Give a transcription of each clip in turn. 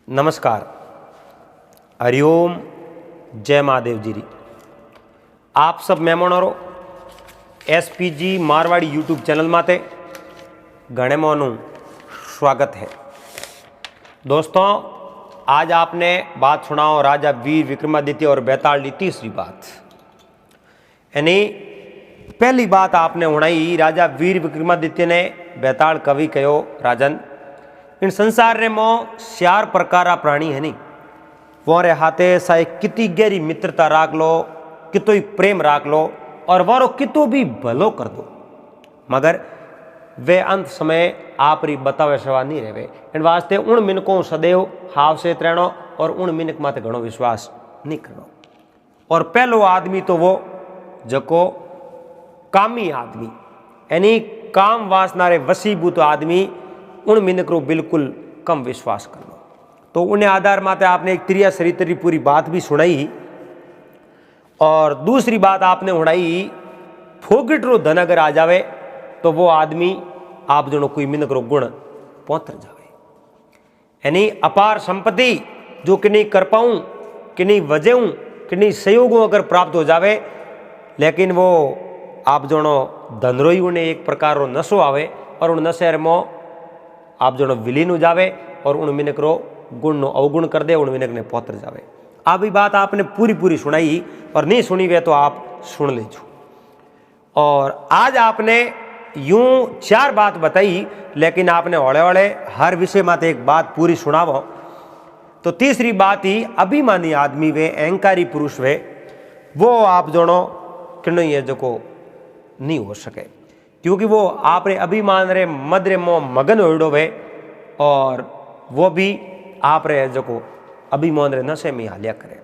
नमस्कार, हरिओम, जय महादेव जी। आप सब मेहमानों SPG मारवाड़ी यूट्यूब चैनल माते घणे मोनु स्वागत है। दोस्तों, आज आपने बात सुनाओ राजा वीर विक्रमादित्य और बेताल की तीसरी बात। यानी पहली बात आपने सुनाई, राजा वीर विक्रमादित्य ने बेताल कवि कहो, राजन इन संसार रे मो 4 प्रकार प्राणी है नहीं, वो रे हाथे साए कितनी गहरी मित्रता राख लो, कितो ही प्रेम राख लो और वारो कितो भी भलो कर दो, मगर वे अंत समय आप री बतावे सवा नहीं रहे। इन वास्ते उन मिनकों सदैव हाव से रहनो और उन मिनक माते घणो विश्वास नहीं करनो। और पहलो आदमी तो वो जको कामी आदमी, यानी काम वासना रे वसीभूत आदमी, उन मिनक रो बिल्कुल कम विश्वास कर लो। तो उन्हें आधार माते आपने एक त्रिया सरितरी पूरी बात भी सुनाई। और दूसरी बात आपने सुनाई, फोगिट रो धन अगर आ जावे तो वो आदमी आप दोनों कोई मिनक रो गुण पहुंच जावे। यानी अपार संपत्ति जो कि नहीं कर पाऊं, कि नहीं वजहूं, कि नहीं सहयोगों अगर प्राप्त हो जावे, लेकिन वो आप दोनों धनरोई उन्हें एक प्रकार रो नशो आवे और उन नशे में आप जो विलीन हो जावे और उन मिनक रो गुण नो अवगुण कर दे, उन मिनक ने पौत्र जावे। आ भी बात आपने पूरी सुनाई और नहीं सुनी वे तो आप सुन लीजो। और आज आपने यूं 4 बात बताई, लेकिन आपने हौले हौले हर विषय माते एक बात पूरी सुनावो। तो तीसरी बात ही, अभिमानी आदमी वे, अहंकारी पुरुष वे, वो आप दोनों किनो ये जो को नहीं हो सके, क्योंकि वो आप रे अभिमान रे मद रे मोह मगन होड़ो वे और वो भी आप रे जो को अभिमान रे नशे में हालिया करे।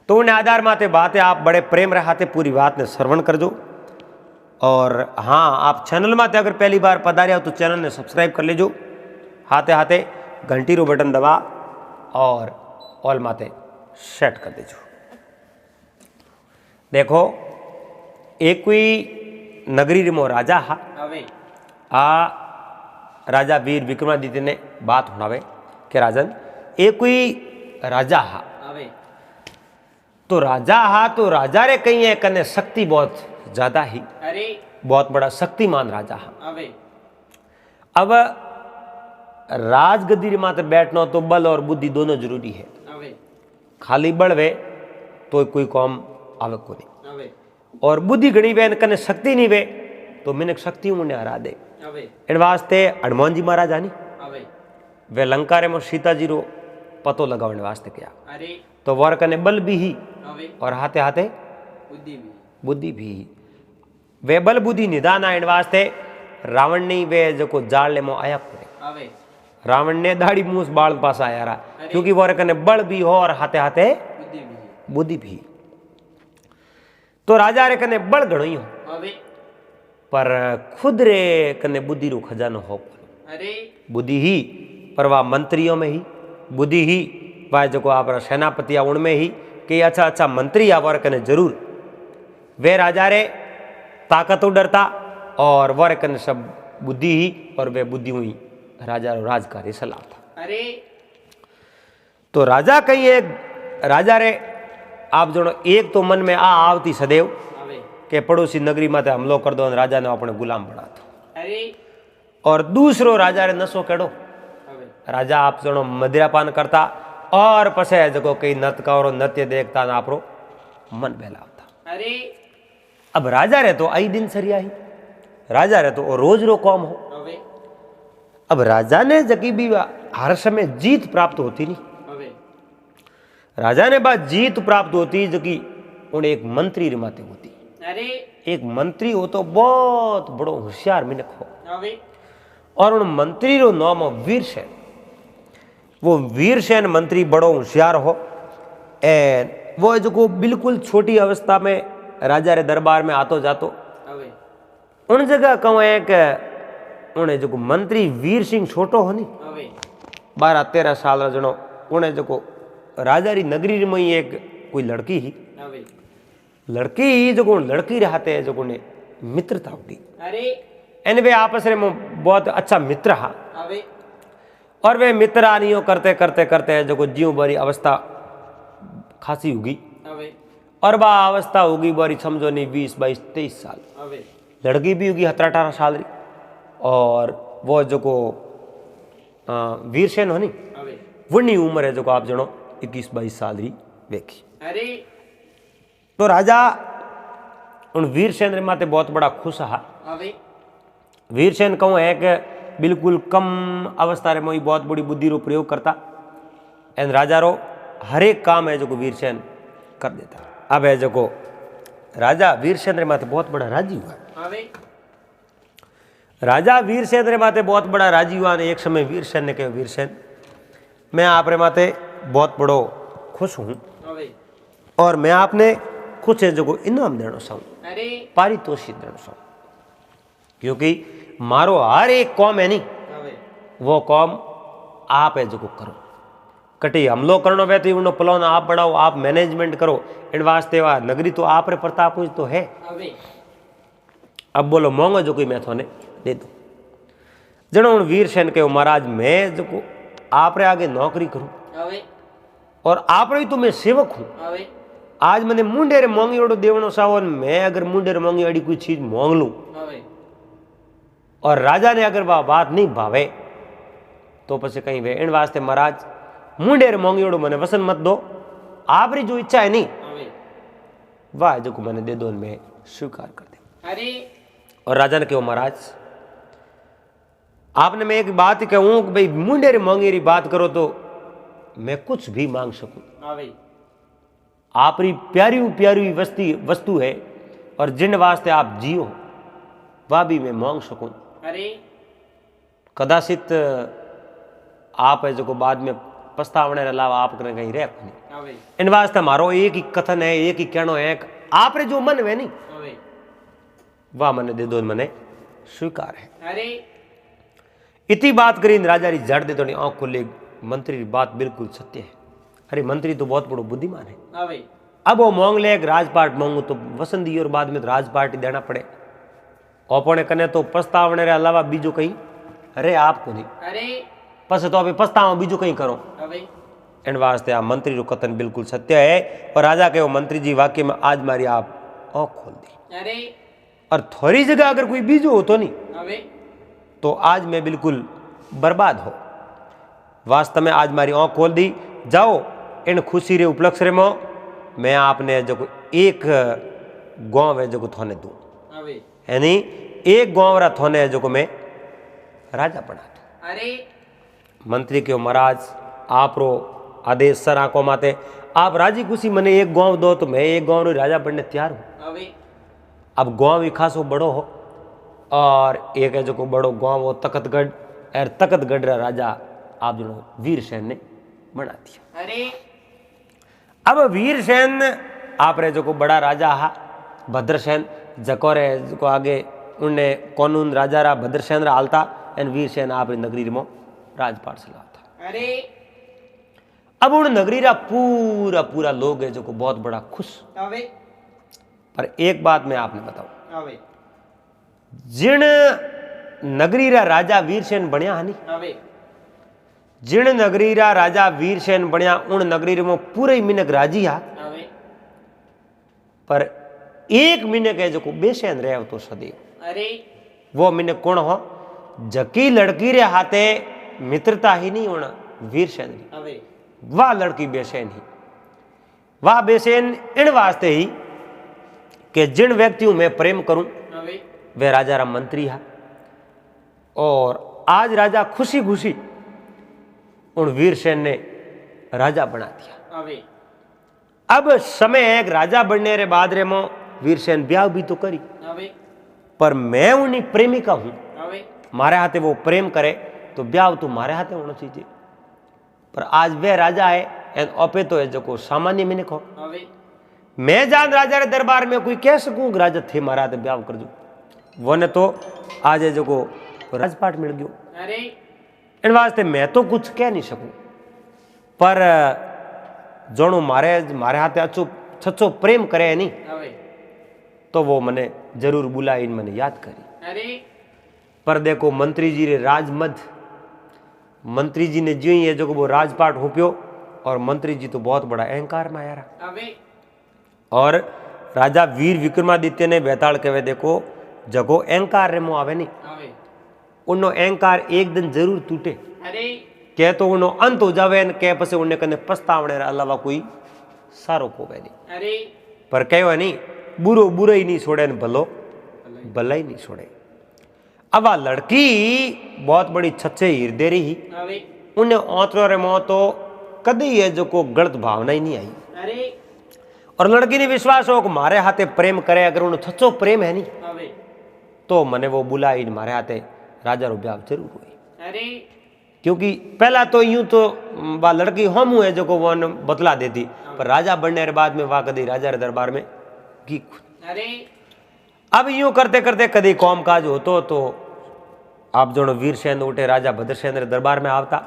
तो उन्हें आधार माते बातें आप बड़े प्रेम रहाते पूरी बात ने श्रवण कर दो। और हाँ, आप चैनल माते अगर पहली बार पधारे हो तो चैनल ने सब्सक्राइब कर लीजो, हाथे हाथे घंटी रो बटन दबा और ऑल माते सेट कर दीजो। देखो, एक कोई नगरी रिमो राजा हा, आ राजा वीर विक्रमादित्य ने बात सुनावे कि राजन एक कोई राजा हा, तो राजा हा तो राजा रे कहीं है कने शक्ति बहुत ज्यादा ही, बहुत बड़ा शक्तिमान राजा हा। अब राजगद्दी माते बैठना तो बल और बुद्धि दोनों जरूरी है। खाली बल वे तो कोई काम आवे को नहीं, और बुद्धि घनी वे कने शक्ति नहीं वे तो मिनक शक्ति उन्हें हरा दे। इन वास्ते हनुमान जी महाराज आनी वे लंका रे में सीता जी रो पतो लगाने वास्ते क्या, तो वर कने बल भी ही और हाथे हाथे बुद्धि भी ही। वे बल बुद्धि निदान इन वास्ते रावण ने वे जो को जाल ले मो आया पड़े, रावण ने दाढ़ी मूस बाल पास आया रहा, क्योंकि वर कने बल भी हो और हाथे हाथे बुद्धि भी। तो राजा रे कने बल घणो ही हो पर खुद रे कने बुद्धि रो खजानो हो। बुद्धि ही पर वह मंत्रियों में ही, बुद्धि ही वह जो आप सेनापति आ उनमें ही कि अच्छा मंत्री आवर कने जरूर वे राजा रे ताकत डरता और वर कने सब बुद्धि ही, और वे बुद्धि हुई राजा रो राजकारी सलाह था। तो राजा कहीं एक राजा रे आप जो एक तो मन में आवती सदैव के पड़ोसी नगरी माते हमलो कर दो, राजा ने अपने गुलाम बना दो। और दूसरो राजा रे नशो केड़ो, राजा आप जो मदिरापान करता और पछे जो कई नृत्य नृत्य देखता ना आपरो मन बहलावता। अब राजा रे तो आई दिनचर्या ही, राजा रे तो रोज रो काम हो। अब राजा ने जकी भी हर समय जीत प्राप्त होती नहीं, राजा ने बात जीत प्राप्त होती जो कि उन्हें एक मंत्री रिमाते होती। एक मंत्री हो तो बहुत बड़ो होशियार मिनक हो, और उन मंत्री रो नाम वीरसेन। वो वीरसेन मंत्री बड़ो होशियार हो, एंड वो जो को बिल्कुल छोटी अवस्था में राजा रे दरबार में आतो जातो। उन जगह कहूँ है कि उन्हें जो मंत्री वीर सिंह छोटो हो नहीं, 12-13 साल जनो, उन्हें जो राजा री नगरी में ही एक कोई लड़की ही, लड़की ही जो लड़की रहते है जो ने मित्रता होती, एन वे आपस में बहुत अच्छा मित्र हा। और वे मित्रानियों करते करते करते जो जीव बारी अवस्था खासी होगी और बा अवस्था होगी बारी समझो नहीं 20 22 23 साल लड़की भी होगी 17 18 साल री और वो जो को वीरसेन हो नी वही उम्र है जो को आप जनो 21 22 साल री देखी। अरे तो राजा उन वीरसेन रे माते बहुत बड़ा खुश हा। वीरसेन कहूँ है कि बिल्कुल कम अवस्था रे मोई बहुत बड़ी बुद्धि रो प्रयोग करता एन राजा रो हर एक काम है जो को वीरसेन कर देता। अब है जो को राजा वीरसेन रे माते बहुत बड़ा राजी हुआ। राजा वीरसेन रे माते बहुत बड़ा राजी हुआ ने एक समय वीरसेन ने कहा वीरसेन मैं आप रे माते बहुत बड़ो खुश हूँ और मैं आपने कुछ है जो को इनाम देना चाहूँ पारितोषिक देना चाहूँ क्योंकि मारो हर एक कौम है नी वो कौम आप है जो को करो कटी हमलो करनो वे तो उन्होंने प्लान आप बनाओ आप मैनेजमेंट करो इन वास्ते वा नगरी तो आप रे प्रताप हुई तो है। अब बोलो मोंगो जो कोई मैं थोने दे दूं जनो वीरसेन के महाराज मैं जो को आप रे आगे नौकरी करूं और आप रे तो मैं सेवक हूं। आज मैंने मुंडे रे मोंगी ओडो देवनो सावन मैं अगर मुंडे रे मोंगी अड़ी कोई चीज मोंग लूं और राजा ने अगर वह बात नहीं भावे तो पछे कहीं वे इन वास्ते महाराज मुंडे रे मोंगी ओडो मैंने वसन मत दो आप री जो इच्छा है नहीं वाह जो को मैंने दे दो मैं स्वीकार कर दे। और राजा ने कहो महाराज आपने मैं एक बात कहूं कि भाई मुंडे रे मोंगी री बात करो तो मैं कुछ भी मांग सकूं। आप री प्यारी प्यारी वस्तु है और जिन वास्ते आप जियो वह भी मैं मांग सकूं। कदाचित आप है जो बाद में पछतावने अलावा आप कहीं रह नहीं इन वास्ते हमारो एक ही कथन है एक ही कहना है आप रे जो मन है नहीं वाह मने दे दो मने स्वीकार है। इतनी बात करी राजा री जड़ दे तो आंख खोले मंत्री की बात बिल्कुल सत्य है। अरे मंत्री तो बहुत बड़ो बुद्धिमान है। अब वो मांग ले राजपाट मांगू तो वसन दी और बाद में राजपाट देना पड़े अपने कने तो पछतावने रे अलावा बीजो कहीं अरे आपको नहीं पस तो अभी पछतावा बीजो कहीं करो इन वास्ते आ मंत्री रो कथन बिल्कुल सत्य है। और राजा के वो मंत्री जी वाक्य में आज मारी आप आंख खोल दी और थोड़ी जगह अगर कोई बीजो हो तो नहीं तो आज मैं बिल्कुल बर्बाद हो वास्तव में आज मारी आंख खोल दी जाओ इन खुशी रे उपलक्ष्य रे मो मैं आपने जो एक गांव है जो थोने दूं यानी एक गांव रा थोने जो मैं राजा बना दूं। मंत्री के महाराज आप रो आदेश सर आंखों माते आप राजी खुशी मने एक गांव दो तो मैं एक गांव रो राजा बनने तैयार हूं। अब गांव भी खासो बड़ो हो और एक है जो को बड़ो गांव हो तकतगढ़ और तकतगढ़ रा राजा आप जो वीरसेन ने बना दिया। अब वीरसेन आप रे जो को बड़ा राजा हा भद्रसेन जको रे जो आगे उन्ने कानून राजा रा भद्रसेन रा आलता एन वीरसेन आप रे नगरी में राजपाट चलाता। अब उन नगरी रा पूरा पूरा लोग है जो को बहुत बड़ा खुश। पर एक बात मैं आपने बताऊं जिन नगरी रा राजा वीरसेन बनिया है नी जिन नगरी रा राजा वीरसेन बनिया उन नगरी में पूरे मिनक राजी हा पर एक मिनक है जो को बेचैन रहे तो सदैव वो मिनक कौन हो जकी लड़की रे हाथे मित्रता ही नहीं होना वीरसेन वाह लड़की बेचैन ही वाह बेचैन इन वास्ते ही कि जिन व्यक्तियों में प्रेम करूं वे राजा रा मंत्री है और आज राजा खुशी खुशी उन वीरसेन ने राजा बना दिया। अब समय है एक राजा बनने रे बाद रे मो वीरसेन ब्याह भी तो करी पर मैं उन्हीं प्रेमिका हूं मारे हाथे वो प्रेम करे तो ब्याह तो मारे हाथे होना चाहिए पर आज वे राजा है एन ओपे तो है जो को सामान्य मिनक हो मैं जान राजा रे दरबार में कोई कह सकूं राजा थे मारा हाथे ब्याह कर दो वो ने तो आज है जो को राजपाट मिल गयो इन वास्ते मैं तो कुछ कह नहीं सकूं पर जोणु मारे हाथे अच्छो सच्चो प्रेम करे नहीं तो वो मने जरूर बुलाई इन मने याद करी। पर देखो मंत्री जी रे राजमध मंत्री जी ने जो ही है जो वो राजपाट हो पियो और मंत्री जी तो बहुत बड़ा अहंकार में आया रहा। और राजा वीर विक्रमादित्य ने बेताल कहे देखो जगो अहंकार रे मो आवे नहीं, उन्नो अहंकार एक दिन जरूर टूटे, कह तो उन्नो अंत हो जावे न कह पसे उन्ने कने पछतावणे रे अलावा कोई सारो कोवे नहीं। पर कहो नहीं बुरो बुरो ही नहीं छोड़े न भलो भला ही नहीं छोड़े। अब आ लड़की बहुत बड़ी छच्छे हृदय रही, उन्हें औतरो रे मो तो कदी है जो को गलत भावना ही नहीं आई। और लड़की ने विश्वास हो कि मारे हाथे प्रेम करे, अगर उन्हें छच्छो प्रेम है नहीं तो मने वो बुलाई मारे हाथे राजा रो ब्याह जरूर हुई। क्योंकि पहला तो यूं तो वह लड़की हम है जो को वो बतला देती, पर राजा बनने के बाद में वह कदी राजा रे दरबार में की। अब यूं करते करते कदी कौम काज होतो तो आप जो वीरसेन उठे राजा भद्रसेन रे दरबार में आवता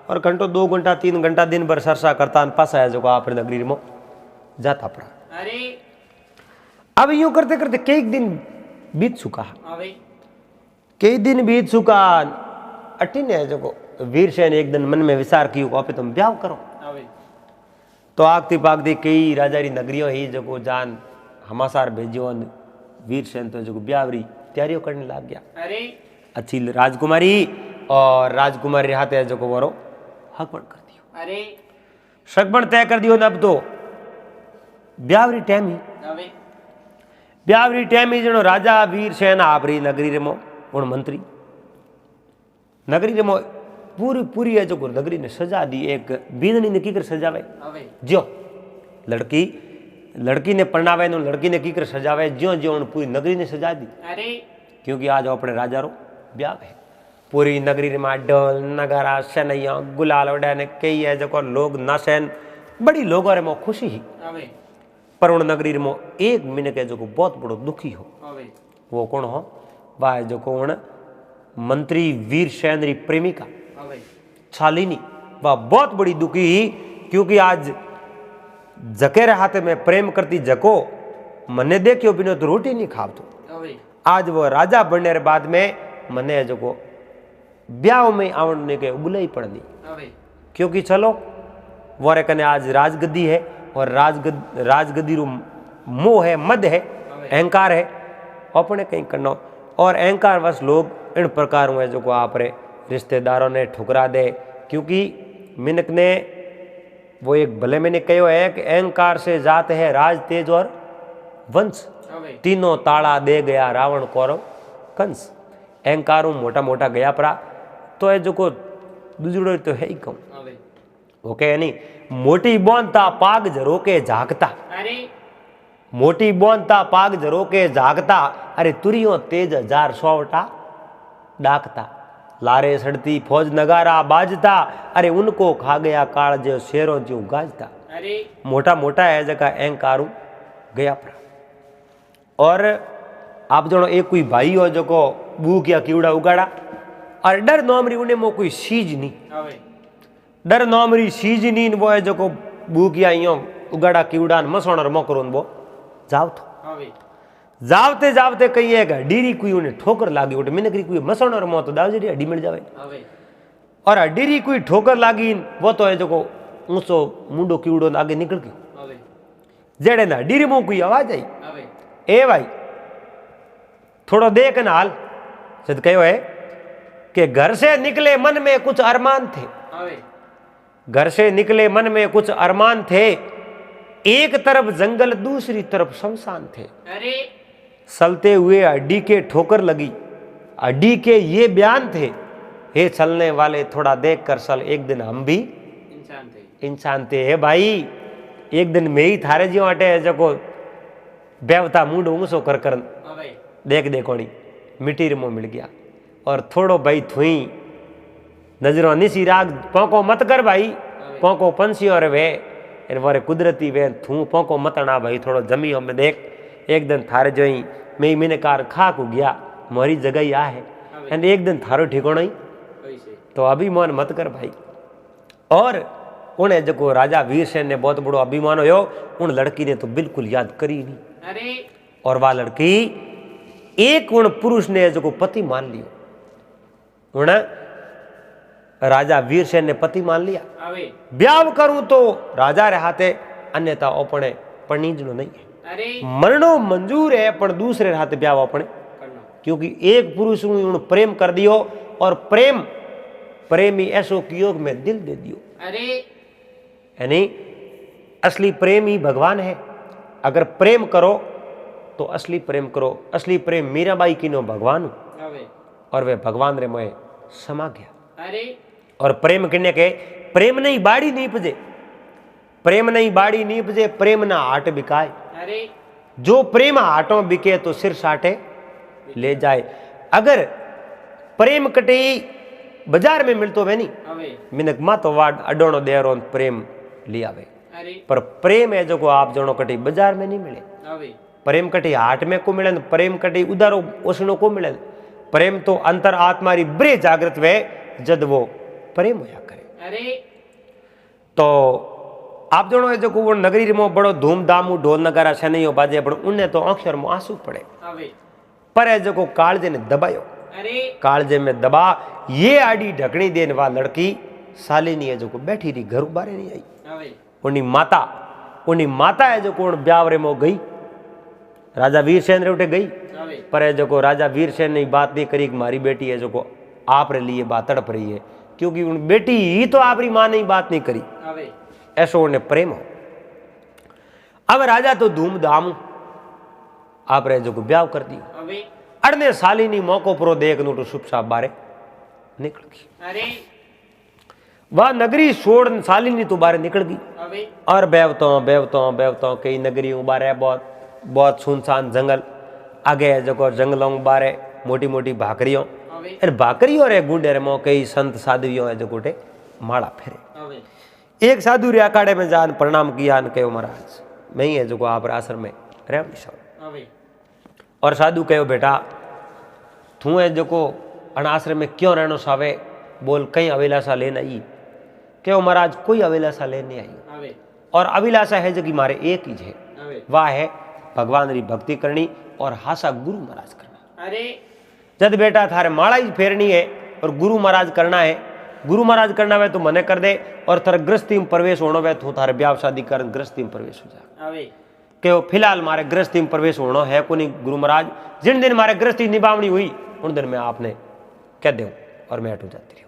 और घंटों 2 घंटा 3 घंटा दिन भर सरसा करता पासा है जो आप नगरी में जाता पड़ा। अब यूं करते करते कई दिन बीत चुका, कई दिन बीत चुका। अटिन है जो वीरसेन एक दिन मन में विचार कियो आप तुम ब्याह करो। तो आगती पागती कई राजा री नगरियों ही जो जान हमासार भेजियो, वीरसेन तो जो ब्याह री तैयारियों करने लग गया। अच्छी राजकुमारी और राजकुमारी हाथे जो वो हकबण कर दियो, शकबण तय कर दियो। अब तो ब्यावरी टाइम ही, ब्यावरी टाइम ही जनो राजा वीरसेन आपरी नगरी रे मो उन मंत्री नगरी रे मो पूरी पूरी है जो नगरी ने सजा दी। एक बींदनी ने की कर सजावे ज्यो लड़की लड़की ने परणावे नो लड़की ने की कर सजावे ज्यो ज्यो उन पूरी नगरी ने सजा दी। क्योंकि आज अपने राजा रो ब्याह है। पूरी नगरी रे में ढोल नगारा सनैया गुलाल उड़ाने कई है जो लोग नाचन, बड़ी लोगों रे मो खुशी ही। पर उन नगरी रे मो एक मिनट है जो बहुत बड़ो दुखी हो, वो कौन हो? वह जो कौन मंत्री वीरसेन री प्रेमिका शालिनी, वह बहुत बड़ी दुखी ही। क्योंकि आज जके रे हाथे में प्रेम करती जको मने देखियो बिना तो रोटी नहीं खावतो। आज वो राजा बनने के बाद में मने जो को ब्याह में आवने के बुलाई पड़नी। क्योंकि चलो वो कने आज राजगद्दी है और राजगद्दी रू मोह है, मद है, अहंकार है, अपने कहीं करना। और अहंकार वश लोग इन प्रकार हुए जो को आप रे रिश्तेदारों ने ठुकरा दे। क्योंकि मिनक ने वो एक भले मैंने कहो है कि अहंकार से जात है राज तेज और वंश, तीनों ताड़ा दे गया रावण कौरव कंस। अहंकारों मोटा मोटा गया परा तो है जो को दूसरो तो है ही कहूं वो कहे नहीं। मोटी बोनता पाग जरो के झाकता, मोटी बोनता पाग जरो के झाकता, अरे तुरियो तेज 1000 सौवटा डाकता। लारे सड़ती फौज नगारा बाजता, अरे उनको खा गया काल जो शेरों जो गाजता। मोटा मोटा है जगह अहंकार गया पड़ा। और आप जनो एक कोई भाई हो जो को बूक या कीड़ा उगाड़ा और डर नोमरी उन्हें मो कोई सीज नहीं, डर नोमरी सीज नहीं वो है जो को बूक या यो उगाड़ा कीड़ा मसोण मोकरो वो जाव तो जावते जावते कही है डीरी कोई उन्हें ठोकर लागी उठे मिनकरी कोई मसोण और मो तो दावजी हड्डी मिल जावे। और डीरी कोई ठोकर लागी वो तो है जो को ऊंचो मुंडो कीड़ो आगे निकल गयो। जेड़े ना डीरी मो कोई आवाज आई, ए भाई थोड़ो देख न हाल। सद कहो है कि घर से निकले मन में कुछ अरमान थे, घर से निकले मन में कुछ अरमान थे, एक तरफ जंगल दूसरी तरफ शमशान थे। चलते हुए हड्डी के ठोकर लगी, हड्डी के ये बयान थे, हे चलने वाले थोड़ा देख कर चल, एक दिन हम भी इंसान थे। हे भाई एक दिन मैं ही थारे जी अटे है जो को बेवता मुंड ऊंसो कर कर देख देखोनी मिट्टी रिमो मिल गया। और थोड़ो भाई थुई नजरों निसी राग पोंको मत कर भाई, पोंको पंछी और वे वारे कुदरती वे थू पोंको मतना भाई थोड़ो जमी में देख। एक दिन थारे जो ही मैं मैंने कार खा को गया मोरी जगह ही आ है एंड एक दिन थारो ठिकाना ही तो अभिमान मत कर भाई। और उन्हें जो राजा वीरसेन ने बहुत बड़ो अभिमान हो, उन लड़की ने तो बिल्कुल याद करी नहीं। और वह लड़की एक उन पुरुष ने जो पति मान लियो, उन राजा वीरसेन ने पति मान लिया। ब्याह करूं तो राजा रे हाथे, अन्यथा अपने पणीजनो नहीं है। मरणो मंजूर है पर दूसरे हाथे ब्याह अपने, क्योंकि एक पुरुष उन प्रेम कर दियो और प्रेमी ऐसो कियो कि मैं दिल दे दियो। यानी असली प्रेम ही भगवान है। अगर प्रेम करो तो असली प्रेम करो। असली प्रेम मीराबाई की नो भगवान और वे भगवान रे मोए समा गया। और प्रेम करने के प्रेम नहीं बाड़ी नहीं पजे, प्रेम नहीं बाड़ी नहीं पजे, प्रेम ना हाट बिकाए। जो प्रेम हाटों बिके तो सिर साटे ले जाए। अगर प्रेम कटे बाजार में मिलतो वे नहीं, मिनक मा तो वाड अडोनो देरो प्रेम लिया वे। पर प्रेम है जो को आप जनो कटी बाजार में नहीं मिले। प्रेम कटी हाट में को मिले, प्रेम कटी उदारो ओसनो को मिले। प्रेम तो अंतर आत्मा री ब्रे जागृत वे जद वो प्रेम होया करे। तो आप जनो है जो को वो नगरी में बड़ो धूमधाम ढोल नगारा से नहीं हो बाजे, पर उन्हें तो अक्षर में आंसू पड़े। पर है जो को कालजे ने दबायो, कालजे में दबा ये आड़ी ढकनी देने वाली लड़की सालिनी है जो को बैठी रही, घर बारे नहीं आई। उन्हीं माता है जो को ब्यावरे में गई, राजा वीरसेन रे उठे गई। पर है जो को राजा वीरसेन ने बात नहीं करी कि मारी बेटी है जो को आप रे लिए बात तड़प रही है, क्योंकि उन बेटी ही तो आपरी मां ने बात नहीं करी। ऐसो उन्हें प्रेम हो। अब राजा तो धूमधाम आप रे जो को ब्याह कर दियो। अड़ने सालिनी मौको परो देख नु तो शुभ साहब बारे निकल गई। वह नगरी छोड़ सालिनी तो बारे निकल गई। और बेवतो कई नगरियों बारे बहुत सुनसान जंगल, आगे जो जंगलों बारे मोटी मोटी भाकरियों, भाकरियों रे गुंडे रे मो कई संत साधुओं है जो गोटे माला फेरे। एक साधु रे अखाड़े में जान प्रणाम किया न कहो महाराज मैं ही है जो आप आश्रम में रह। और साधु कहो बेटा तू है जो को अनाश्रम में क्यों रहनो सावे, बोल कई अभिलाषा लेना आई। क्यों महाराज कोई अभिलाषा लेने आई, और अभिलाषा है जो कि मारे एक ही है, वह है भगवान री भक्ति करनी और हासा गुरु महाराज करना। जद बेटा थारे माला ही फेरनी है और गुरु महाराज करना है, गुरु महाराज करना वे तो मने कर दे, और थारे गृहस्थी में प्रवेश होना वे तो थारे ब्याह शादी कर गृहस्थी में प्रवेश हो जा। क्यों फिलहाल मारे गृहस्थी में प्रवेश होना है को नहीं गुरु महाराज, जिन दिन मारे गृहस्थी निभावनी हुई उन दिन में आपने कह दो और मैं हटो जाती रही।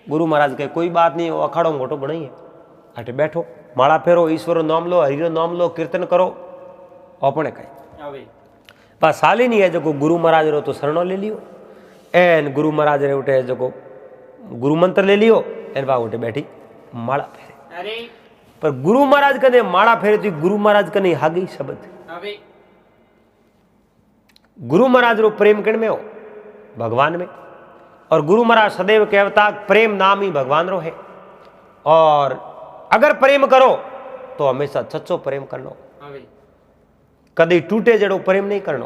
गुरु महाराज के कोई बात नहीं, वो अखाड़ो मोटो बनाई है, अटे बैठो माला फेरो, ईश्वर नाम लो, हरि नाम लो, कीर्तन करो, अपने कहीं बस सालिनी है जो को गुरु महाराज रो तो शरणो ले लियो। एन गुरु महाराज रे उठे जो को गुरु मंत्र ले लियो, एन बा उठे बैठी माला फेरे। पर गुरु महाराज कने माला फेरे थी, गुरु महाराज कने हागी शब्द। गुरु महाराज रो प्रेम किण में हो, भगवान में। और गुरु महाराज सदैव कहता प्रेम नाम ही भगवान रो है, और अगर प्रेम करो तो हमेशा सच्चो प्रेम करनो, कदी टूटे जड़ो प्रेम नहीं करनो।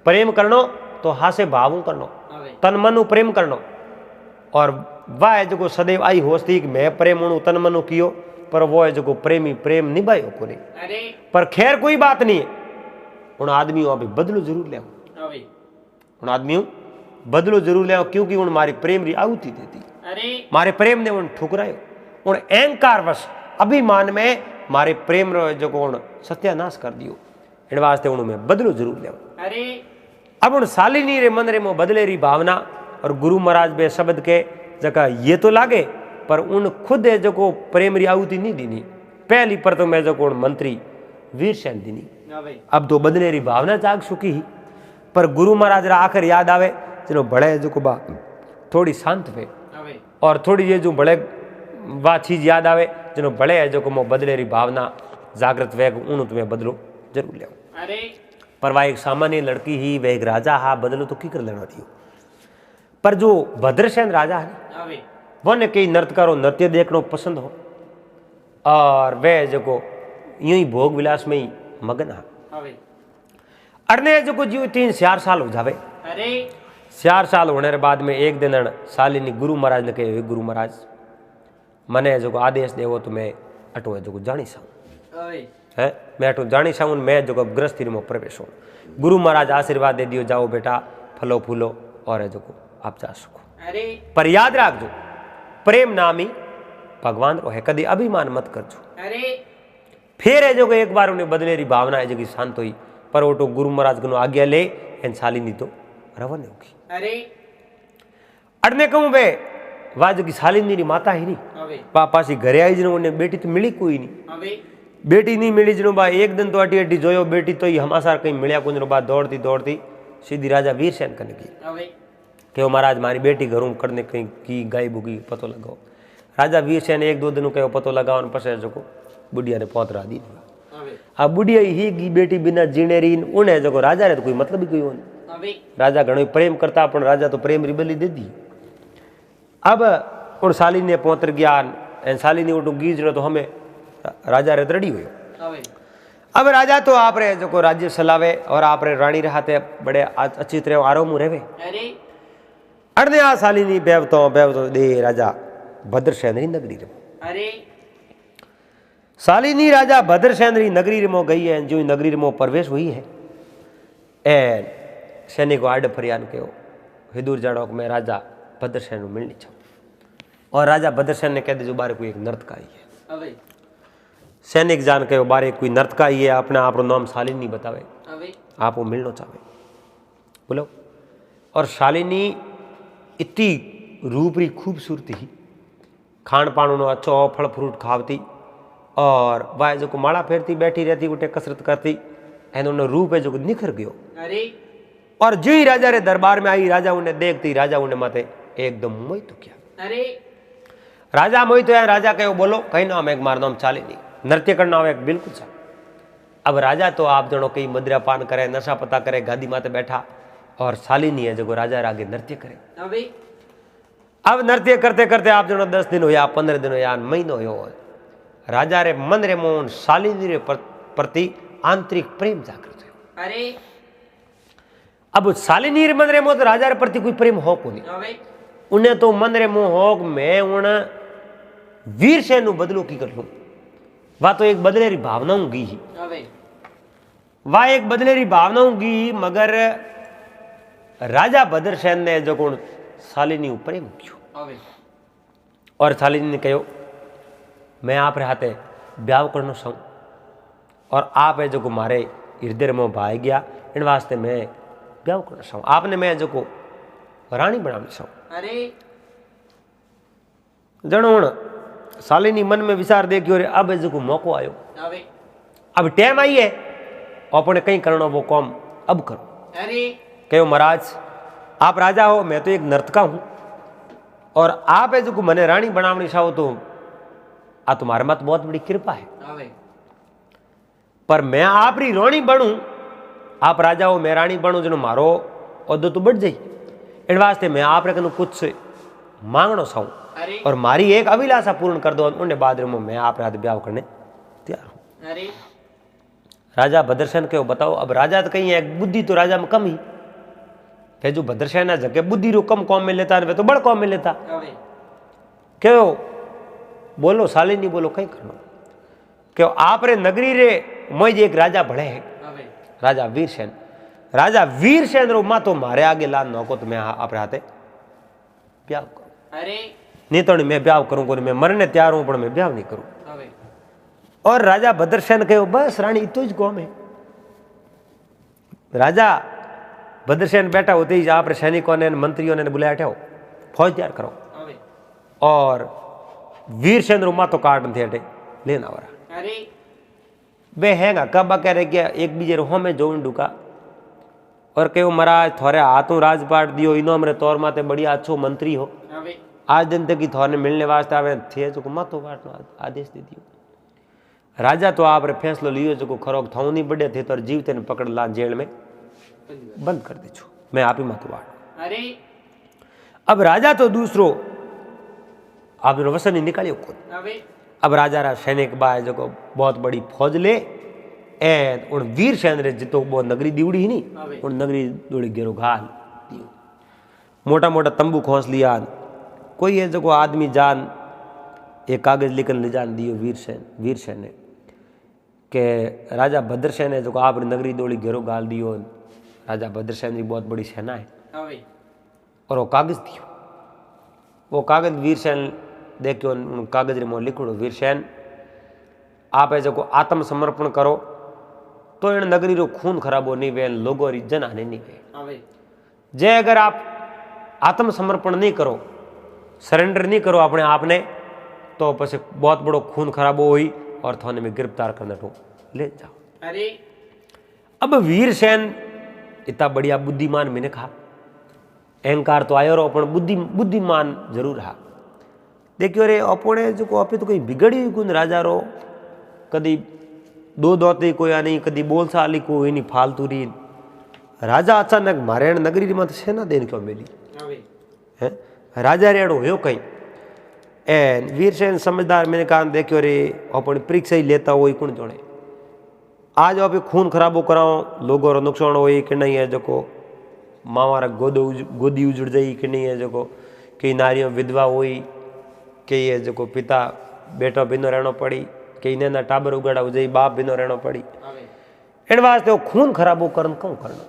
प्रेम करनो तो हासे भावू करनो, तन मनु प्रेम करनो। और वह है जो सदैव आई होस्ती कि मैं प्रेम उणु तन मनु कियो, पर वो है जो प्रेमी प्रेम निभायो को नहीं। पर खैर कोई बात नहीं है, उन आदमियों अभी बदलो जरूर ले, उन आदमियों बदलो जरूर ले, क्योंकि उन मारी प्रेम री आहुति देती, मारे प्रेम ने उन ठुकरायो। उन अहंकार वश अभिमान में मारे प्रेम रो जो को सत्यानाश कर दियो, इन वास्ते उन्हें बदलो जरूर ले। अब उन सालिनी रे मन रे मो बदले री भावना, और गुरु महाराज बे शब्द के जगह ये तो लागे, पर उन खुद है जो को प्रेम री आहुति नहीं दीनी। पहली पर तो मैं जो को मंत्री वीरसेन दीनी, अब तो बदले री भावना जाग चुकी ही। पर गुरु महाराज रा आखिर याद आवे चलो बड़े जो को बा थोड़ी शांत वे, और थोड़ी ये जो बड़े वा चीज याद आवे जो बड़े है जो को मो बदले री भावना जागृत वे, उन तुम्हें बदलो जरूर ले। पर वह एक सामान्य लड़की ही, वह एक राजा हा, बदलो तो की कर लेना दियो। पर जो भद्रसेन राजा है वो ने कई नर्तकारों नृत्य देखना पसंद हो, और वह जो को यूं ही भोग विलास में ही मगन हा। अरने जो को जीव 3-4 साल हो जावे। 4 साल होने के बाद में एक दिन सालिनी गुरु महाराज ने कहे गुरु महाराज मने जो आदेश देवो तो मैं अटो है जो जानी साऊं है, मैं अटो जानी साऊं, मैं जो गृहस्थी में प्रवेश हो। गुरु महाराज आशीर्वाद दे दियो, जाओ बेटा फलो फूलो और है जो आप जा सको। पर याद राख जो प्रेम नामी भगवान रो है, कदी अभिमान मत करजो। अरे फिर है जो कि एक बार उन्हें बदलेरी भावना है जो शांत हुई, पर वो तो गुरु महाराज को आज्ञा ले एन शालिनी तो रवन होगी। अरे अड़ने कहूं बे वाह जो कि शालिनी री माता ही नहीं, पापा सी घरे आई जनो उन्हें बेटी तो मिली कोई नहीं, बेटी नहीं मिली जनो बा एक दिन तो अटी अटी जोयो बेटी तो हमासार कहीं मिलिया कुछ बाद दौड़ती दौड़ती सीधी राजा वीरसेन करने की कि महाराज मारी बेटी घरों करने कहीं की गाय बुगी पतो लगाओ। राजा वीरसेन एक दो दिन कहो पतो लगाओ पसे जो बुढ़िया ने पौतरा दी। आ बुढ़िया ही की बेटी बिना जीने री उन्हें जो राजा रे तो कोई मतलब ही कोई हो, राजा घणो प्रेम करता पण राजा तो प्रेम री बलि दे दी। अब उन शालिनी ने पौतर ज्ञान एन शालिनी उठू गीजनो तो हमें राजा रे दड़ी हुई। अब राजा तो आप रे जो राज्य सलावे और आप रे रानी रहते बड़े अच्छी तरह आराम रहे। अड़ने आ शालिनी बेवतो दे राजा भद्रसेन री नगरी रे। अरे शालिनी राजा भद्रसेन री नगरी रे गई है, जो नगरी रे प्रवेश हुई है एन सैनिक आड़ फरियान के हिदूर जाड़ो मैं राजा भद्रसेन मिलनी चाहूँ। और राजा भद्रसेन ने कह दी जो बारे कोई एक नर्तक आई है। सैनिक जान के बारे कोई नर्तक आई है, अपना आप नाम शालिनी बतावे, आप वो मिलना चाहे बोलो। और शालिनी इतनी रूपरी खूबसूरती ही, खान पान उन्होंने अच्छो फल फ्रूट खावती और वह जो माला फेरती बैठी रहती उठे कसरत करती एन उन्हें रूप है जो निखर गयो। और जो ही राजा रे दरबार में आई राजा उन्हें देखती राजा उन्हें माते एकदम मोहित किया। अरे राजा मोहित है, राजा कहो बोलो कहीं नाम एक मार नाम शालिनी, नृत्य करना हो एक बिल्कुल सा। अब राजा तो आप जनो कहीं मदिरा पान करे नशा पता करे गादी माते बैठा और शालिनी है जो राजा आगे नृत्य करे। अब नृत्य करते करते आप जनो 10 दिन होया 15 दिन होया महीनो हो राजा रे मन रे मोहन शालिनी रे प्रति आंतरिक प्रेम जागृत हो। अरे अब शालिनी रे मन रे मोह तो राजा रे प्रति कोई प्रेम हो को नहीं, उन्हें तो मन रे मोह हो मैं उन वीरसेन नु बदलो की कर लूं। वह तो एक बदलेरी भावनाओं की ही, वह एक बदलेरी भावनाओं की, मगर राजा भद्रसेन ने जो गुण शालिनी प्रेम कियो और शालिनी ने कहो मैं आप रे हाथे ब्याह करना चाहूँ और आप है जो को मारे हृदय में भाई गया इन वास्ते मैं ब्याह करना चाहूँ, आपने मैं जो को रानी बनाना चाहूँ। अरे जनो हूँ शालिनी मन में विचार देखियो रे अब जो को मौको आयो, अब टाइम आई है अपने कहीं करना वो काम अब करो। अरे कहो महाराज आप राजा हो मैं तो एक नर्तका हूँ और आप है जो को मने रानी बनावनी चाहो तो आ तुम्हारे मत बहुत बड़ी कृपा है, पर मैं आप री रानी बनूं, आप राजा हो मैं रानी बनूं जनो मारो औदो तो बढ़ जाई इन वास्ते मैं आप रे कुछ मांगना चाहूँ और मारी एक अभिलाषा पूर्ण कर दो उन्हें बाद में मैं आप रात ब्याह करने तैयार हूँ। राजा भद्रसेन के बताओ। अब राजा तो कहीं है बुद्धि तो राजा में कम ही फिर जो भद्रसेन जगह बुद्धि रो कम कौम में लेता वे तो बड़ कौम में लेता। क्यों बोलो शालिनी बोलो कहीं करना क्यों आप रे नगरी रे मोज एक राजा बढ़े है राजा वीरसेन। राजा वीरसेन रो मां तो मारे आगे लान नको तो मैं आप हाथे ब्याह करूं। अरे नहीं तो मैं ब्याह करूंगा मैं मरने तैयार हूं पर मैं ब्याह नहीं करूं। और राजा भद्रसेन कहो बस रानी इतो ज कौम है। राजा भद्रसेन बैठा होते ही आप सैनिकों ने मंत्रियों ने बुलाया उठाओ फौज तैयार करो और वीरसेन रो मां तो काट थे अटे लेना वाला। अरे वे हैगा कब कह रहे क्या एक बीजे रो में जो डुका और कहो महाराज थोड़े हाथों राजपाट दियो इनो हमरे तौर माते बढ़िया अच्छो मंत्री हो आज दिन तक थोड़े मिलने वास्ते आवे थे जो माथो काटनो आदेश दे दियो। राजा तो आप फैसलो लियो जो खरो थाऊ नहीं बढ़े थे तो जीवते ने पकड़ ला जेल में बंद कर दे छो मैं आप ही माथो काट। अरे अब राजा तो दूसरो आप वसन ही निकालियो खुद। अब राजा रा सैनिक बाय जो बहुत बड़ी फौज ले एन उन वीरसेन रे जितो वो नगरी दीवड़ी ही नहीं उन नगरी दौड़ी घेरो घाल दियो मोटा मोटा तंबू खोस लिया कोई है जो आदमी जान एक कागज लिखन ले जान दियो वीरसेन ने के राजा भद्रसेन है जो आप नगरी दौड़ी घेरो गाल दियो राजा भद्रसेन की बहुत बड़ी सेना है और वो कागज दियो। वो कागज वीरसेन देखियो कागज रे मो लिखड़ो वीरसेन आप जो आत्मसमर्पण करो तो इन नगरी रो खून खराबो नहीं वे लोगों री जन हानि नहीं वे जे अगर आप आत्मसमर्पण नहीं करो सरेंडर नहीं करो अपने आपने तो पछे बहुत बड़ो खून खराबो हुई और थाने में गिरफ्तार करने को ले जाओ। अरे अब वीरसेन इतना बढ़िया बुद्धिमान मैंने कहा अहंकार तो आयो रो अपन बुद्धिमान जरूर रहा। देखियो रे अपने जो अपने तो कोई बिगड़ी गुण राजा रो कदी दो दोते कोई आ नहीं कदी बोल साली कोई नहीं फालतू री राजा अचानक मारे नगरी में सेना देन क्यों मिली है राजा रेड़ो हो कहीं एन वीरसेन समझदार मैंने कहा देखियो रे अपनी परीक्षा ही लेता हो कौन जोड़े आज आप खून खराबो कराओ लोगों रो नुकसान हो कि नहीं है जो मावारा गोदी उजड़ जाई कि नहीं है जो कई नारियों विधवा हुई कई है जो पिता बेटो बिनो रहना पड़ी कई ने टाबर उगाड़ा हो जाई बाप बिनो रहना पड़ी इन वास्ते खून खराबो करन क्यों करना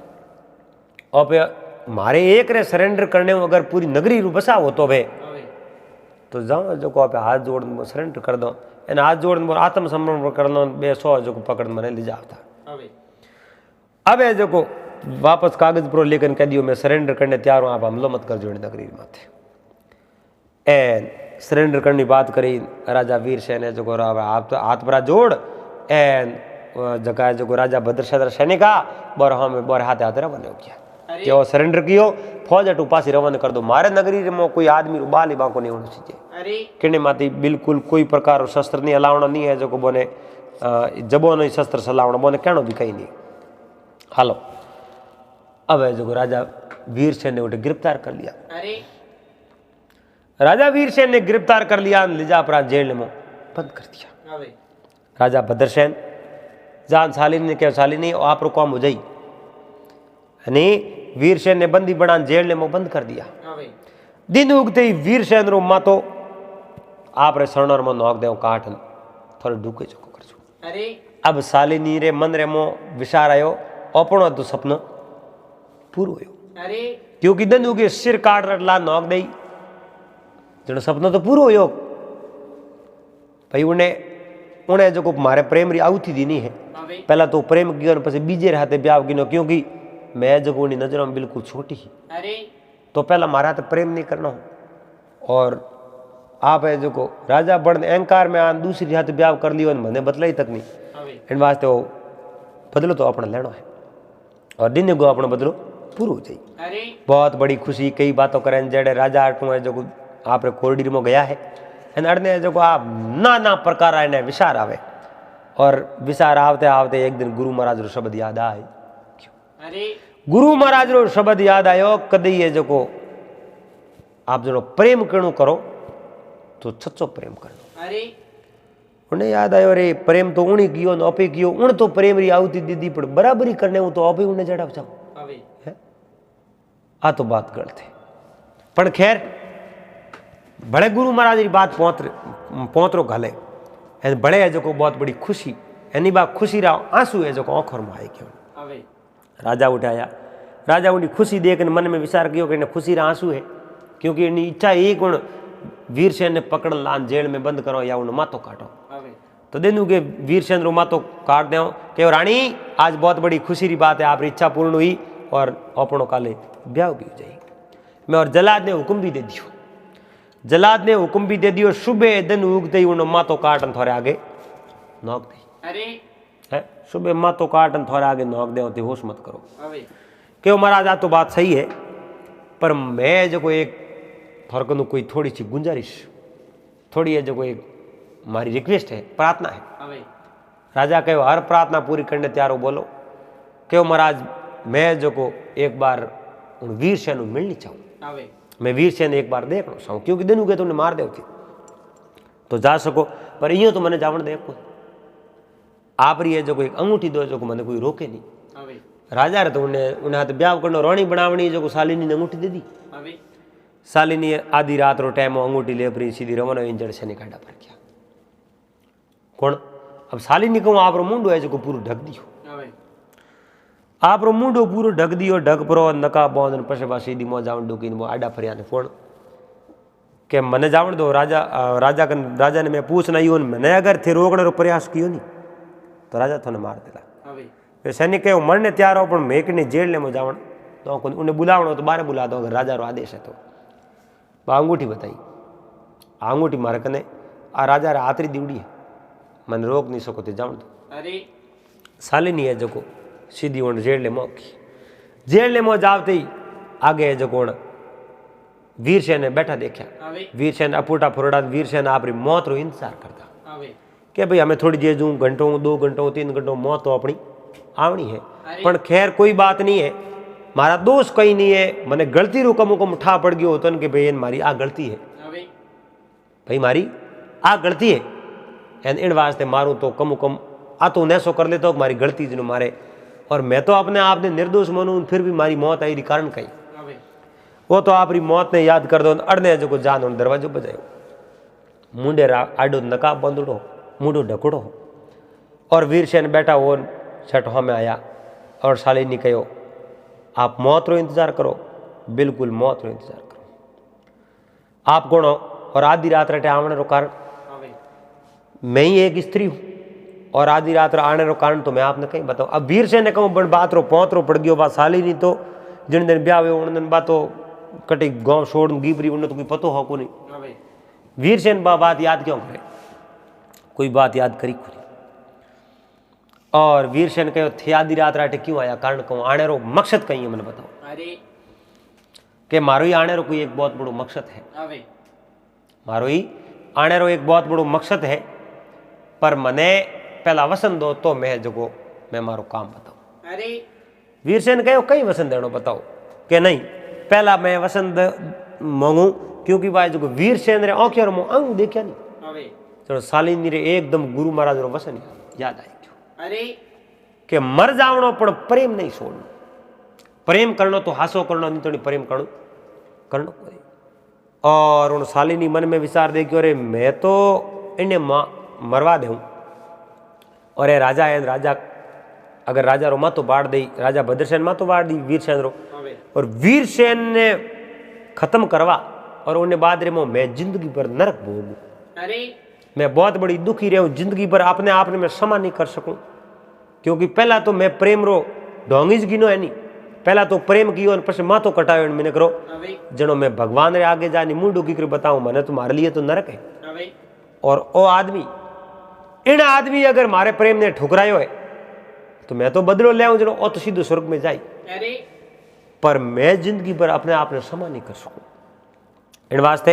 और मारे एक रे सरेंडर करने अगर पूरी नगरी रू बसा हो तो वे तो जाओ जो आप हाथ जोड़ सरेंडर कर दो एन हाथ जोड़ आत्मसमर्पण कर दो 200 जो पकड़ मैंने ले जाता अब है जो वापस कागज पर लेकर कह दियो मैं सरेंडर करने तैयार हूँ आप हमलो मत कर जोड़े नगरी माथे एन सरेंडर करने बात करी राजा वीरसेन है जो आप तो हाथ पर जोड़ एन जगह जो राजा भद्रशद्र सैनिका बोर हमें बोर हाथ हाथ रवाना हो गया क्यों सरेंडर कियो फौज अटू पासी रवाना कर दो मारे नगरी में कोई आदमी बाल बाको नहीं होना चाहिए किने माती बिल्कुल कोई प्रकार शस्त्र नहीं हलावना नहीं है जो को बोने जबो नहीं शस्त्र चलावना बोने कहना भी कहीं नहीं हालो अब है जो राजा वीरसेन ने उठे गिरफ्तार कर लिया राजा वीरसेन ने गिरफ्तार कर लिया ले जा अपराध जेल में बंद कर दिया राजा भद्रसेन जान शालिनी ने क्या शालिनी आप रो काम हो जाई यानी वीरसेन ने बंदी बना जेल में बंद कर दिया दिन उगते ही वीरसेन रो मातो आप रे शरणर में नोक दे काटन थोड़े ढूके चुको कर छो अब शालिनी रे मन रे मो विचार आयो अपनो तो सपनो पूरो हो क्योंकि दिन उगे सिर काट रटला नोक दई जनो सपनो तो पूरो हो भाई उन्हें जो मारे प्रेम री आउथी दी नहीं है पहला तो प्रेम किया पीछे बीजे हाथे ब्याह गिनो क्योंकि मैं जो नजरों में बिल्कुल छोटी ही तो पहला मारा तो प्रेम नहीं करना हो और आप है जो राजा बड़ अहंकार में आन दूसरी हाथ ब्याह कर लियो मैंने बदलाई तक नहीं इन वास्ते वो बदलो तो अपना लेना है और दिन गो अपना बदलो पूरा हो जाए बहुत बड़ी खुशी कई बातों करें जड़े राजा आटू है जो आप कोरडी में गया है अड़ने जो आप नाना प्रकार आने विचार आवे और विचार आवते आवते एक दिन गुरु महाराज रो शब्द याद आए गुरु महाराज रो शब्द याद आयो कदी ये जो आप जो प्रेम कणु करो तो सच्चो प्रेम करो उन्हें याद आयो रे प्रेम तो उन्हीं कियो न अपे कियो उन तो प्रेम री आउती दीदी पर बराबरी करने हूं तो अपे उन्हें जड़ा जाओ आ तो बात गलत है पर खैर बड़े गुरु महाराज की बात पहुंचरो घले बड़े है जो बहुत बड़ी खुशी एनी बात खुशी रहा आंसू है जो आंखों में आए क्यों राजा उठाया राजा उनकी खुशी देख मन में विचार किया कि खुशी रहा आंसू है क्योंकि इनकी इच्छा एक उन वीरसेन ने पकड़ लान जेल में बंद करो या उन मातो काटो तो देनू के वीरसेन रो मातो काट दो कि रानी आज बहुत बड़ी खुशी की बात है आपकी इच्छा पूर्ण हुई और अपनों काले ब्याह भी हो जाएगी मैं और जलाद ने हुक्म भी दे दियो जलाद ने हुक्म भी दे दियो सुबह दिन उगते ही उन मातो काटन थोड़े आगे नोक दी है सुबह मातो काटन थोड़े आगे नोक दे होती होश मत करो क्यों महाराज आ तो बात सही है पर मैं जो एक थोड़ा कोई थोड़ी सी गुंजारिश थोड़ी है जो एक हमारी रिक्वेस्ट है प्रार्थना है राजा कहो हर प्रार्थना पूरी करने तैयार हो बोलो क्यों महाराज मैं जो एक बार उन वीरसेन मिलनी चाहूँ मैं वीरसेन एक बार देखना चाहूँ क्योंकि दिन उगे तुमने मार दे तो जा सको पर यूँ तो मैंने जावन दे को आप रही है जो एक अंगूठी दो जो मैंने कोई रोके नहीं राजा रे तो उन्हें हाथ ब्याह करना रोणी बनावनी जो शालिनी ने अंगूठी दे दी शालिनी आधी रात रो टाइम अंगूठी ले अपनी सीधी रवाना इंजड़ से निकाला पर क्या कौन अब शालिनी कहूँ आप मुंडो है जो पूरा ढक दियो आप मुंडो पूरो ढक दियो ढक परो नका बंद पछे बा सीधी मो जावन डुकीन मो आडा फरिया ने फोन कि मने जावण दो राजा ने मैं पूछना ही मैंने अगर थे रोकने रो प्रयास कियो नहीं तो राजा थोने मार देला। वे सैनिक कहो मरने तैयार हो पण मैं कि जेल में जावण तो उन्हें बुलावणो तो बारे बुला दो अगर राजा रो आदेश है तो अंगूठी बताई अंगूठी मारे कने आ राजा रे आतरी दीवड़ी है मन रोक नहीं सको ते जावण दो। अरे शालिनी है जो सीधी उन जेल ले मोकी जेल ले मो जावते ही आगे जो वीरसेन ने बैठा देखा वीरसेन अपूटा फुरड़ा वीरसेन आपरी मौत रो इंतजार करता कि भाई हमें थोड़ी देर जूँ घंटों 2 घंटों 3 घंटों मौत तो अपनी आवनी है पण खैर कोई बात नहीं है मारा दोष कहीं नहीं है मने गलती रू कमु कम ठा पड़ गयो होतो कि भाई मारी आ गलती है भाई मारी आ गलती है एन इन वास्ते मारूं तो कमु कम आ तो नैसो कर लेतो मारी गलती जिनो मारे और मैं तो अपने आप ने निर्दोष मानूं फिर भी मारी मौत आई कारण कहीं वो तो आपरी मौत ने याद कर दो अड़ने जो जान दरवाजो बजायो मुंडे आडो नकाब बंदड़ो मुंडो ढकड़ो और वीरसेन बैठा वो छठवा में आया और शालिनी कहो आप मौत रो इंतजार करो बिल्कुल मौत रो इंतजार करो आप कौन हो और आधी रात रटे आवने रो कारण मैं ही एक स्त्री हूँ और आधी रात आने रो कारण तो मैं आपने कहीं बताऊँ। अब वीरसेन ने कहूँ बात रो पौत रो पड़ गयो बात शालिनी तो जिन दिन ब्याह हुए उन दिन बात तो कटी गांव छोड़ गीबरी उन्हें तो कोई पतो हो को नहीं वीरसेन बात याद क्यों करे कोई बात याद करी को नहीं और वीरसेन कहो थे आधी रात राटे क्यों आया कारण कहूँ आने रो मकसद कहीं है मैंने बताओ कि मारो ही आने रो कोई एक बहुत बड़ो मकसद है मारो ही आने रो एक बहुत बड़ो मकसद है पर मने पहला वसन दो तो मैं मारो काम बताऊं। वीरसेन कहो कहीं वसन देनो बताओ कि नहीं पहला मैं वसन मांगू क्योंकि भाई जो वीरसेन रे आंखें रो अंग देखा नहीं चलो शालिनी रे एकदम गुरु महाराज रो वसन याद आई अरे कि मर जावणो पण प्रेम नहीं छोड़नो प्रेम करनो तो हासो करनो नहीं तो प्रेम करनो और उन शालिनी मन में विचार दे कि अरे मैं तो इन्हें मरवा दूं और राजा है राजा अगर राजा रो मातो बाढ़ दी राजा भद्रसेन मातो बाढ़ दी वीरसेन रो और वीरसेन ने खत्म करवा और उन्हें बाद रे मैं जिंदगी पर नरक भोगू मैं बहुत बड़ी दुखी रहूं जिंदगी पर अपने आप ने मैं क्षमा नहीं कर सकूं क्योंकि पहला तो मैं प्रेम रो ढोंगीज गिनो है नहीं पहला तो प्रेम कियो और पछे मातो कटायो मैंने करो जनो मैं भगवान रे आगे जानी मुंडू की बताऊं मैंने तुम्हारे लिए तो नरक है और ओ आदमी इन आदमी अगर मारे प्रेम ने ठुकरायो है तो मैं तो बदलो ले आऊं जनो ओ तो सीधो स्वर्ग में जाई पर मैं जिंदगी पर अपने आप ने क्षमा नहीं कर सकूं इन वास्ते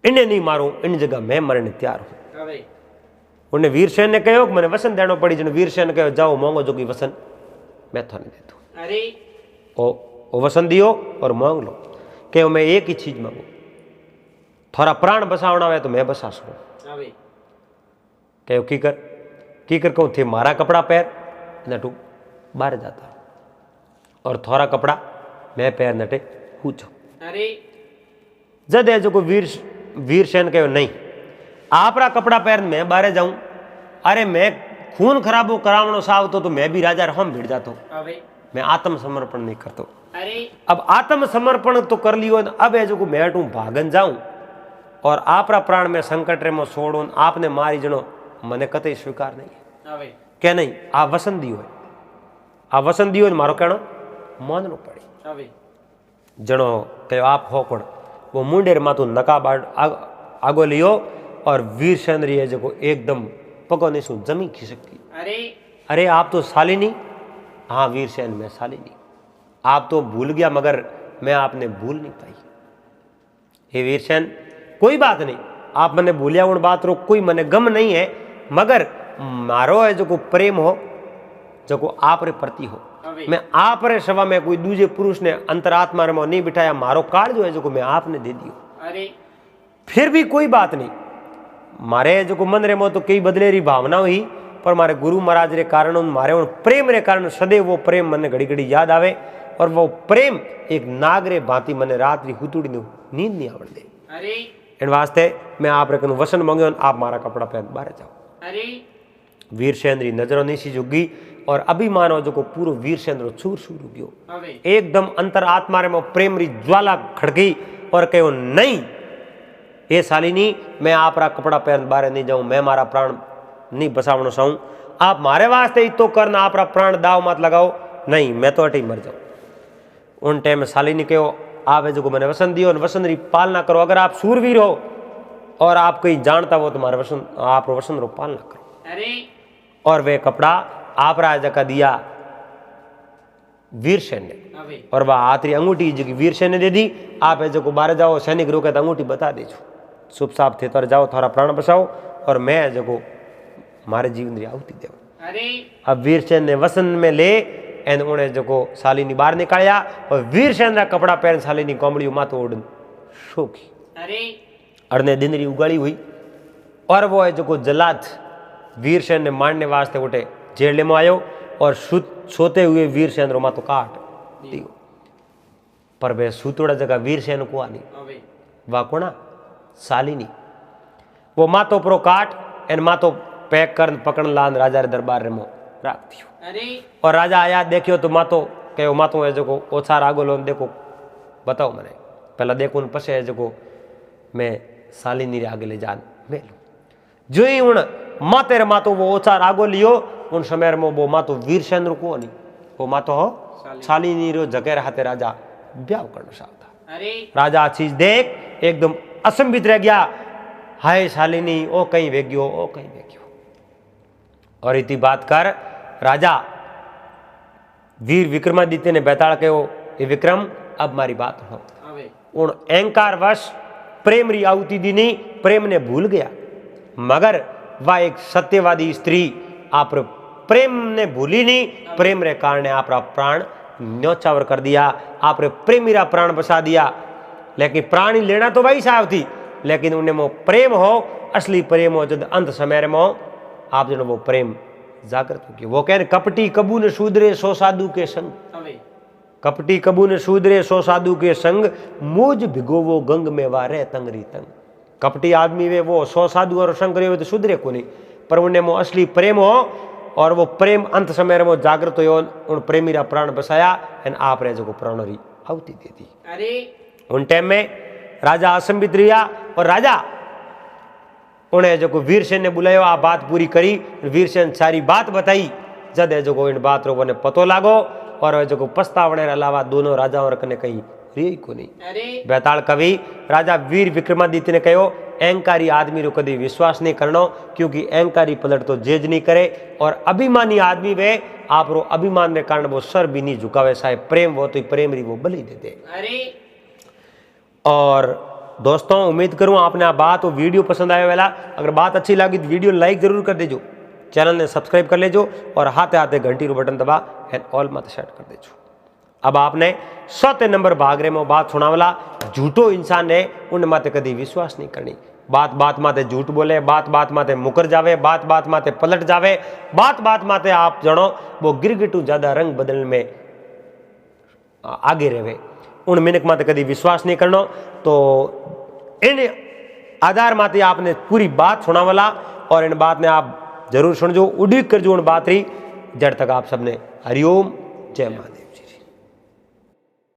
इन्हें नहीं मारूं इन जगह मैं मरने तैयार हूं। उन्हें वीरसेन ने कहो मैंने वसन देना पड़ी जन वीरसेन कहो जाओ मांगो जो की वसन मैं थाने दे दूं ओ वसन दियो और मांग लो कहो मैं एक ही चीज मांगू थोड़ा प्राण बसावना है तो मैं बसा सकूं कहो कीकर कहूं थे मारा कपड़ा पैर नटू बाहर जाता और थोड़ा कपड़ा मैं पैर नटे पूछो जद है जो वीरसेन कहो नहीं आपरा कपड़ा पैर मैं बाहर जाऊं अरे मैं खून खराबो करावनो सावतो तो मैं भी राजा रहम भिड़ जातो मैं आत्मसमर्पण नहीं करतो अब आत्मसमर्पण तो कर लियो अब है जो मैं हटू भागन जाऊं और आपरा प्राण में संकट रे में छोड़ो आपने मारी जनो मने कतई स्वीकार नहीं है क्या नहीं आ वसन दियो है आ वसन दियो मारो कहनो माननो पड़े जनो कहो आप हो कोण वो मुंडेर माथू नकाब आगो लियो और वीरसेन री जो एकदम पगो नहीं सु जमी खिसकती अरे आप तो शालिनी हाँ वीरसेन मैं शालिनी आप तो भूल गया मगर मैं आपने भूल नहीं पाई हे वीरसेन कोई बात नहीं आप मैंने भूलिया उन बात रो कोई मने गम नहीं है मगर मारो है जो प्रेम हो जो आप रे प्रति हो मैं आप रे सवा में कोई दूजे पुरुष ने अंतरात्मा में नहीं बिठाया मारो काल जो है जो मैं आपने दे दियो फिर भी कोई बात नहीं मारे जो मन रे मो तो कई बदले री भावना हुई पर मारे गुरु महाराज रे कारण मारे उन प्रेम रे कारण सदैव वो प्रेम मने घड़ी घड़ी याद आवे और वो प्रेम एक नाग रे भांति मने रात री हुतुड़ी नींद नहीं आवड़ दे इन वास्ते मैं आप रे वसन मांगो आप मारा कपड़ा पहन बाहर जाओ वीरसेन री नजरों नहीं सी जुगी और अभिमानो जो को पूरो वीरसेन रो चूर चूर गयो। एकदम अंतर आत्मा रे में प्रेम री ज्वाला खड़की और कहो नहीं ये शालिनी मैं आप रा कपड़ा पहन बारे नहीं जाऊं, मैं मारा प्राण नहीं बसावनो चाहूं, आप मारे वास्ते तो करना, आप रा प्राण दाव मत लगाओ, नहीं मैं तो अटे मर जाऊं। उन टाइम में शालिनी कहो आप जो मैंने वसन दियो, वसन री पालना करो, अगर आप सूरवीर हो और आप कहीं जानता हो तुम्हारे वसन, आप वसन रो पालना करो। और वे कपड़ा आप राजा का दिया वीरसेन ने, और वह आतरी अंगूठी जो वीरसेन ने दे दी। आप जो बाहर जाओ सैनिक रोके तो अंगूठी बता दीजो, शुभ साफ थे तो जाओ थोड़ा प्राण बचाओ और मैं जो मारे जीवन री आहुति देव। अब वीरसेन ने वसन में ले एन उन्हें जो शालिनी बाहर निकालिया और वीरसेन रा कपड़ा पहन शालिनी कोमड़ी मातो ओढ़ शोकी। अड़ने दिन री उगाड़ी हुई और वो है जो जलाद वीरसेन ने मारने वास्ते उठे जेल में आयो और सोते हुए वीरसेन रो मातो काट दियो। पर वे सूतोड़ा जगह वीरसेन को आनी वा कोना शालिनी, वो मातो प्रो काट एन मातो पैक कर पकड़ लान राजा रे दरबार रे मो राख दियो। और राजा आया देखियो तो मातो कहो मातो है जो ओछा रागो लोन देखो बताओ मने पहला देखो उन पसे है जो मैं शालिनी रे आगे ले जान मेलू जो ही उन माते रे मातो वो ओछा रागो लियो उन समय में वो मातो वीरसेन रो को नहीं वो मातो हो शालिनी रो जगह हाथे राजा ब्याह करना चाहता। राजा चीज देख एकदम असंबित रह गया, हाय शालिनी ओ कहीं वेग्यो ओ कहीं वेग्यो। और इतनी बात कर राजा वीर विक्रमादित्य ने बैताड़ के ये विक्रम अब मारी बात हो उन अहंकार वश प्रेम री आहुति दी नहीं, प्रेम ने भूल गया, मगर वह एक सत्यवादी स्त्री आप प्रेम ने भूली नहीं, प्रेम रे कारण आप प्राण न्योछावर कर दिया, आप प्रेमी रा प्राण बसा दिया। लेकिन प्राणी लेना तो वही साहब थी, लेकिन उन्हें वो प्रेम हो असली प्रेम हो जब अंत समय में आप जो वो प्रेम जागृत हो गया। वो कह कपटी कबू ने शूद्रे सो साधु के संग, कपटी कबू ने शूद्रे सो साधु के संग, मुझ भिगोवो गंग में वारे तंगरी तंग। कपटी आदमी वे वो 100 साधु और संग करे तो शुद्रे को नहीं, पर उन्हें वो असली प्रेम हो और वो प्रेम अंत समय में वो जागृत हो उन प्रेमी रा प्राण बसाया एन आप रे जो प्राण री आहुति दे दी। उन टाइम में राजा असंबित रिया और राजा उन्हें जो वीरसेन ने बुलायो आ बात पूरी करी, वीरसेन सारी बात बताई जद जो इन बात रो ने पतो लागो और जो पछतावने अलावा दोनों राजाओं रखने कहीं रही को नहीं। बैताल कवि राजा वीर विक्रमादित्य ने कहो अहंकारी आदमी रो कभी विश्वास नहीं करनो, क्योंकि अहंकारी पलट तो जेज नहीं करे और अभिमानी आदमी वे आप रो अभिमान के कारण वो सर भी नहीं झुकावे, साहे प्रेम वो तो प्रेम री वो बलि दे दे। और दोस्तों उम्मीद करूं आपने आ बात और वीडियो पसंद आया वाला, अगर बात अच्छी लगी तो वीडियो लाइक जरूर कर देजो, चैनल ने सब्सक्राइब कर लेजो और हाथे हाथे घंटी रो बटन दबा एंड ऑल मत सेट कर देजो। अब आपने 7 नंबर भागरे में बात सुनावला, झूठो इंसान ने उन माते कभी विश्वास नहीं करनी, बात बात माते झूठ बोले, बात बात माते मुकर जावे, बात बात माते पलट जावे, बात बात माते आप जनो वो गिरगिटू ज्यादा रंग बदलने में आगे रहे, उन मिनक माते कभी विश्वास नहीं करनो। तो इन आधार माते आपने पूरी बात सुनावला और इन बात ने आप जरूर सुनजो, उड़ीक करजो उन बात रही जड़ तक आप सबने हरिओम जय महादेव।